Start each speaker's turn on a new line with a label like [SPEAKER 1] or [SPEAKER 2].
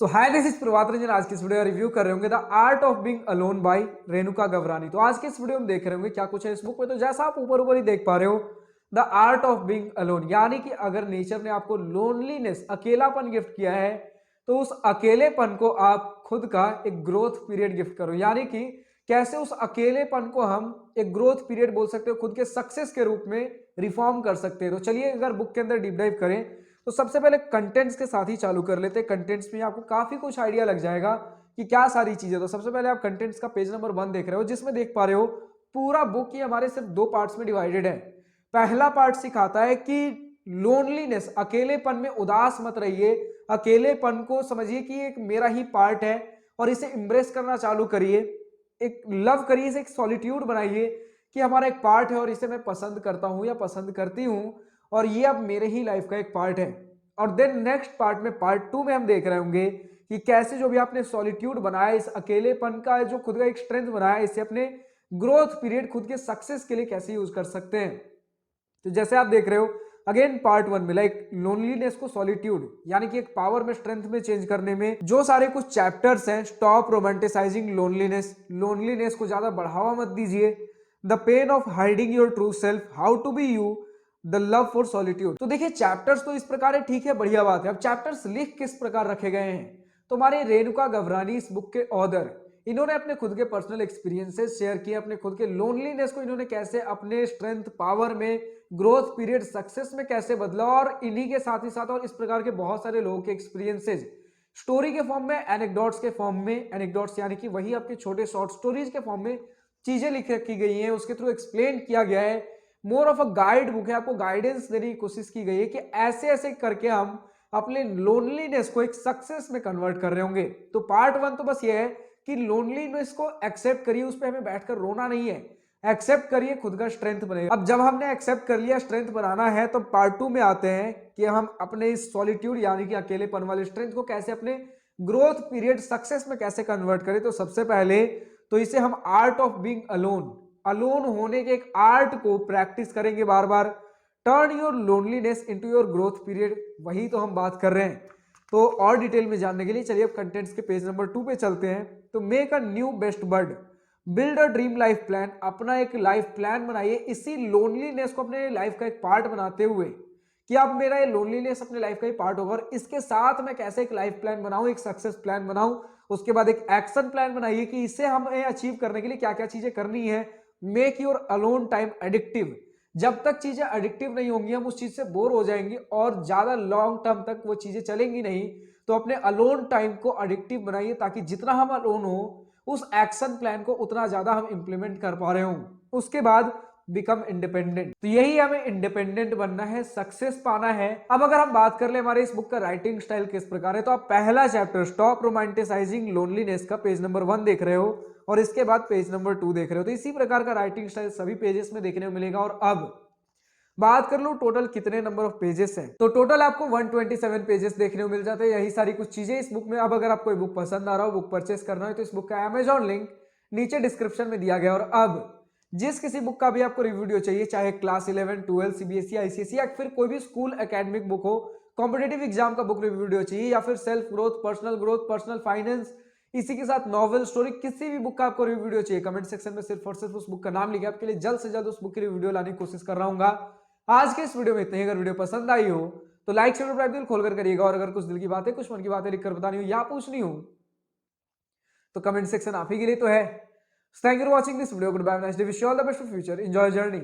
[SPEAKER 1] So hi this is Prabhat Ranjan. आज की इस वीडियो रिव्यू कर रहे होंगे the art of being alone by Renuka Gavrani. तो आज के इस वीडियो में देख रहे होंगे क्या कुछ है इस बुक में। तो जैसा आप ऊपर ऊपर ही देख पा रहे हो, the art of being alone, यानी कि अगर नेचर ने आपको लोनलीनेस, अकेलापन गिफ्ट किया है तो उस अकेलेपन को आप खुद का एक ग्रोथ पीरियड गिफ्ट करो। यानी कि कैसे उस अकेलेपन को हम एक ग्रोथ पीरियड बोल सकते हो, खुद के सक्सेस के रूप में रिफॉर्म कर सकते हैं। तो चलिए अगर बुक के अंदर डीप डाइव करें तो सबसे पहले कंटेंट्स के साथ ही चालू कर लेते हैं। कंटेंट्स में आपको काफी कुछ आइडिया लग जाएगा कि क्या सारी चीजें। तो सबसे पहले आप कंटेंट्स का पेज नंबर 1 देख रहे हो, जिसमें देख पा रहे हो पूरा बुक ही हमारे सिर्फ 2 पार्ट्स में डिवाइडेड है। पहला पार्ट सिखाता है कि लोनलीनेस, अकेलेपन में उदास मत रहिए, अकेलेपन को समझिए कि एक मेरा ही पार्ट है और इसे एम्ब्रेस करना चालू करिए, एक लव करिए, इसे एक सॉलिट्यूड बनाइए कि हमारा एक पार्ट है और इसे मैं पसंद करता हूं या पसंद करती हूं और ये अब मेरे ही लाइफ का एक पार्ट है। और देन नेक्स्ट पार्ट में, पार्ट 2 में हम देख रहे होंगे कि कैसे जो भी आपने सॉलिट्यूड बनाया, इस अकेलेपन का जो खुद का एक स्ट्रेंथ बनाया, इसे अपने ग्रोथ पीरियड, खुद के सक्सेस के लिए कैसे यूज कर सकते हैं। तो जैसे आप देख रहे हो अगेन पार्ट 1 में लाइक लोनलीनेस को सॉलिट्यूड यानी कि एक पावर में, स्ट्रेंथ में चेंज करने में जो सारे कुछ चैप्टर्स हैं। स्टॉप रोमांटिसाइजिंग लोनलीनेस, लोनलीनेस को ज्यादा बढ़ावा मत दीजिए। The pain of hiding your true self, how to be you, the love for solitude. तो देखिए चैप्टर्स तो इस प्रकार है, ठीक है, बढ़िया बात है। अब चैप्टर्स लिख किस प्रकार रखे गए हैं, तो हमारे रेणुका गवरानी इस बुक के ऑथर, इन्होंने अपने खुद के पर्सनल एक्सपीरियंसेस शेयर किए, अपने खुद के लोनलीनेस को इन्होंने कैसे अपने स्ट्रेंथ, पावर में, ग्रोथ पीरियड, सक्सेस में कैसे बदला, और इन्हीं के साथ ही साथ और इस प्रकार के बहुत सारे लोगों के एक्सपीरियंसेस स्टोरी के फॉर्म में, एनेक्डोट्स के फॉर्म में, एनेक्डोट्स यानी कि वही आपके छोटे शॉर्ट स्टोरीज के फॉर्म में चीजें लिख रखी गई हैं, उसके थ्रू एक्सप्लेन किया गया है। More of a guide book है, आपको गाइडेंस देने की कोशिश की गई है कि ऐसे ऐसे करके हम अपने लोनलीनेस को एक सक्सेस में कन्वर्ट कर रहे होंगे। तो पार्ट 1 तो बस ये है कि लोनलीनेस को एक्सेप्ट करिए, उस पर हमें बैठकर रोना नहीं है, एक्सेप्ट करिए, खुद का स्ट्रेंथ बनेगा। अब जब हमने एक्सेप्ट कर लिया, स्ट्रेंथ बनाना है, तो पार्ट 2 में आते हैं कि हम अपने इस सॉलिट्यूड यानी कि अकेलेपन वाले स्ट्रेंथ को कैसे अपने ग्रोथ पीरियड, सक्सेस में कैसे कन्वर्ट करें। तो सबसे पहले तो इसे हम art of being alone, alone होने के एक आर्ट को प्रैक्टिस करेंगे बार बार। Turn your loneliness into your growth period, वही तो हम बात कर रहे हैं। तो और डिटेल में जानने के लिए चलिए अब कंटेंट्स के पेज नंबर 2 पे चलते हैं। तो make a new best bird, build a dream life plan, अपना एक लाइफ प्लान बनाइए इसी लोनलीनेस को अपने लाइफ का एक पार्ट बनाते हुए कि अब मेरा ये लोनलीनेस अपने लाइफ का ही पार्ट होगा और इसके साथ मैं कैसे एक लाइफ प्लान बनाऊं, एक सक्सेस प्लान बनाऊं। उसके बाद एक एक्शन प्लान बनाइए कि इसे हमें अचीव करने के लिए क्या क्या चीजें करनी है। Make your alone time addictive, जब तक चीजें एडिक्टिव नहीं होंगी हम उस चीज से बोर हो जाएंगे और ज्यादा लॉन्ग टर्म तक वो चीजें चलेंगी नहीं। तो अपने अलोन टाइम को एडिक्टिव बनाइए ताकि जितना हम अलोन हो उस एक्शन प्लान को उतना ज्यादा हम इंप्लीमेंट कर पा रहे हो। उसके बाद बिकम इंडिपेंडेंट, तो यही हमें इंडिपेंडेंट बनना है, सक्सेस पाना है। अब अगर हम बात कर ले हमारे इस बुक का राइटिंग स्टाइल किस प्रकार है, तो आप पहला चैप्टर स्टॉप रोमांटिसाइजिंग लोनलीनेस का पेज नंबर 1 देख रहे हो और इसके बाद पेज नंबर 2 देख रहे हो। तो इसी प्रकार का राइटिंग स्टाइल सभी पेजेस में देखने को मिलेगा। और अब बात कर लो टोटल कितने नंबर ऑफ पेजेस हैं, तो टोटल आपको 127 पेजेस देखने को मिल जाते हैं। यही सारी कुछ चीजें इस बुक में। अब अगर आपको बुक पसंद आ रहा हो, बुक परचेस करना है, तो इस बुक का अमेजॉन लिंक नीचे डिस्क्रिप्शन में दिया गया। और अब जिस किसी बुक का भी आपको रिव्यू वीडियो चाहिए, चाहे क्लास 11, 12, सीबीएसई, आईसीएसई या फिर कोई भी स्कूल एकेडमिक बुक हो, कॉम्पिटेटिव एग्जाम का बुक रिव्यू वीडियो चाहिए, या फिर सेल्फ ग्रोथ, पर्सनल फाइनेंस, इसी के साथ नॉवल, स्टोरी, किसी भी बुक का आपको रिव्यू वीडियो चाहिए, कमेंट सेक्शन में सिर्फ और सिर्फ उस बुक का नाम लिखे, आपके लिए जल्द से जल्द उस बुक की रिव्यू वीडियो लाने की कोशिश कर रहा हूँ। आज के इस वीडियो में इतना ही। अगर वीडियो पसंद आई हो तो लाइक शेयर दिल खोलकर करिएगा, और अगर कुछ दिल की बातें, कुछ मन की बातें लिखकर बतानी हो या पूछनी हो तो कमेंट सेक्शन आप ही के लिए तो है। Thank you for watching this video, good bye, nice day, wish you all the best for future, enjoy journey.